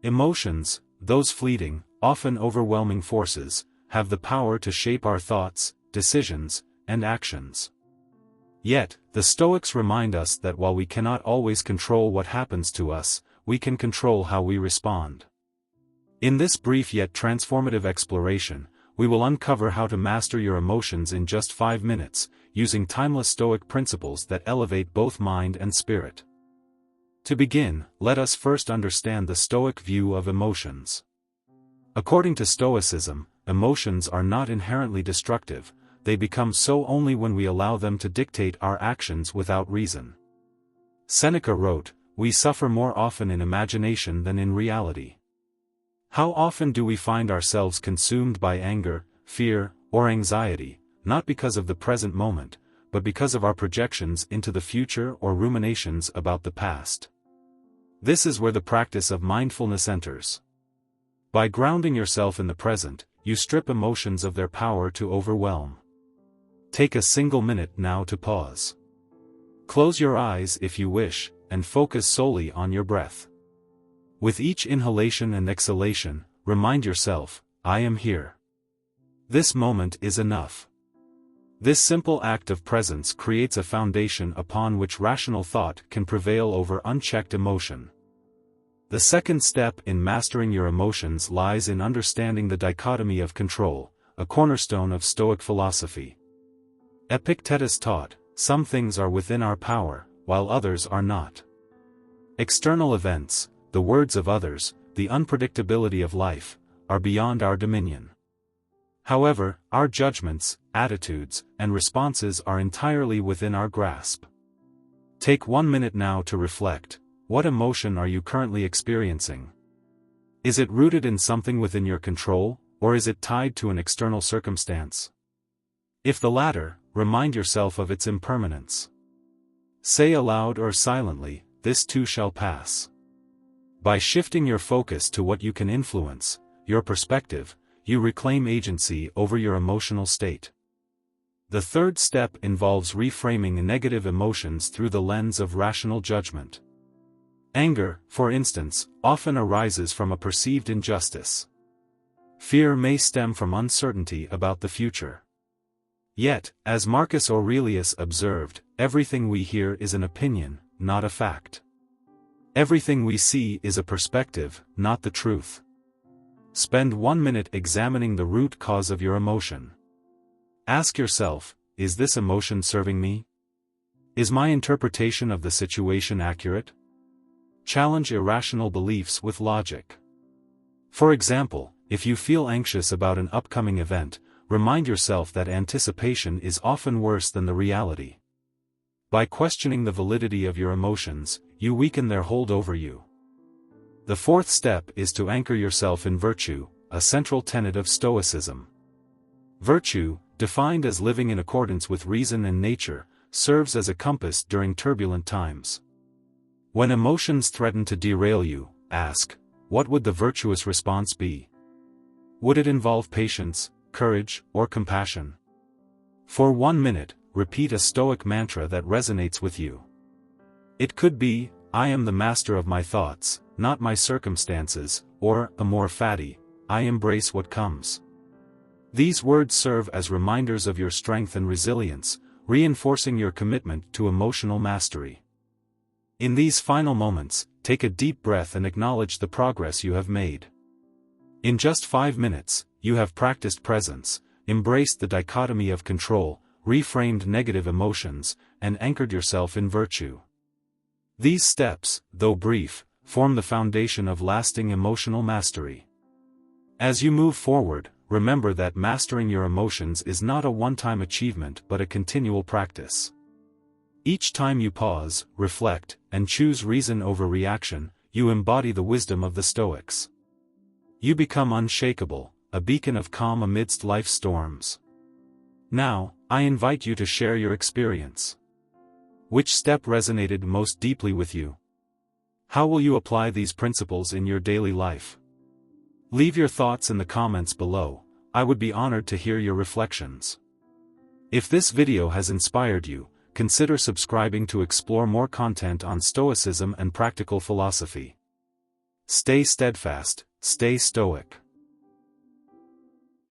Emotions, those fleeting, often overwhelming forces, have the power to shape our thoughts, decisions, and actions. Yet, the Stoics remind us that while we cannot always control what happens to us, we can control how we respond. In this brief yet transformative exploration, we will uncover how to master your emotions in just 5 minutes, using timeless Stoic principles that elevate both mind and spirit. To begin, let us first understand the Stoic view of emotions. According to Stoicism, emotions are not inherently destructive, they become so only when we allow them to dictate our actions without reason. Seneca wrote, "We suffer more often in imagination than in reality." How often do we find ourselves consumed by anger, fear, or anxiety, not because of the present moment, but because of our projections into the future or ruminations about the past? This is where the practice of mindfulness enters. By grounding yourself in the present, you strip emotions of their power to overwhelm. Take a single minute now to pause. Close your eyes if you wish, and focus solely on your breath. With each inhalation and exhalation, remind yourself, "I am here. This moment is enough." This simple act of presence creates a foundation upon which rational thought can prevail over unchecked emotion. The second step in mastering your emotions lies in understanding the dichotomy of control, a cornerstone of Stoic philosophy. Epictetus taught, "Some things are within our power, while others are not." External events, the words of others, the unpredictability of life, are beyond our dominion. However, our judgments, attitudes, and responses are entirely within our grasp. Take 1 minute now to reflect. What emotion are you currently experiencing? Is it rooted in something within your control, or is it tied to an external circumstance? If the latter, remind yourself of its impermanence. Say aloud or silently, "This too shall pass." By shifting your focus to what you can influence, your perspective, you reclaim agency over your emotional state. The third step involves reframing negative emotions through the lens of rational judgment. Anger, for instance, often arises from a perceived injustice. Fear may stem from uncertainty about the future. Yet, as Marcus Aurelius observed, everything we hear is an opinion, not a fact. Everything we see is a perspective, not the truth. Spend 1 minute examining the root cause of your emotion. Ask yourself, is this emotion serving me? Is my interpretation of the situation accurate? Challenge irrational beliefs with logic. For example, if you feel anxious about an upcoming event, remind yourself that anticipation is often worse than the reality. By questioning the validity of your emotions, you weaken their hold over you. The fourth step is to anchor yourself in virtue, a central tenet of Stoicism. Virtue, defined as living in accordance with reason and nature, serves as a compass during turbulent times. When emotions threaten to derail you, ask, what would the virtuous response be? Would it involve patience, courage, or compassion? For 1 minute, repeat a Stoic mantra that resonates with you. It could be, "I am the master of my thoughts, not my circumstances," or, a more fatty, "I embrace what comes." These words serve as reminders of your strength and resilience, reinforcing your commitment to emotional mastery. In these final moments, take a deep breath and acknowledge the progress you have made. In just 5 minutes, you have practiced presence, embraced the dichotomy of control, reframed negative emotions, and anchored yourself in virtue. These steps, though brief, form the foundation of lasting emotional mastery. As you move forward, remember that mastering your emotions is not a one-time achievement but a continual practice. Each time you pause, reflect, and choose reason over reaction, you embody the wisdom of the Stoics. You become unshakable, a beacon of calm amidst life's storms. Now, I invite you to share your experience. Which step resonated most deeply with you? How will you apply these principles in your daily life? Leave your thoughts in the comments below. I would be honored to hear your reflections. If this video has inspired you, consider subscribing to explore more content on Stoicism and practical philosophy. Stay steadfast, stay stoic.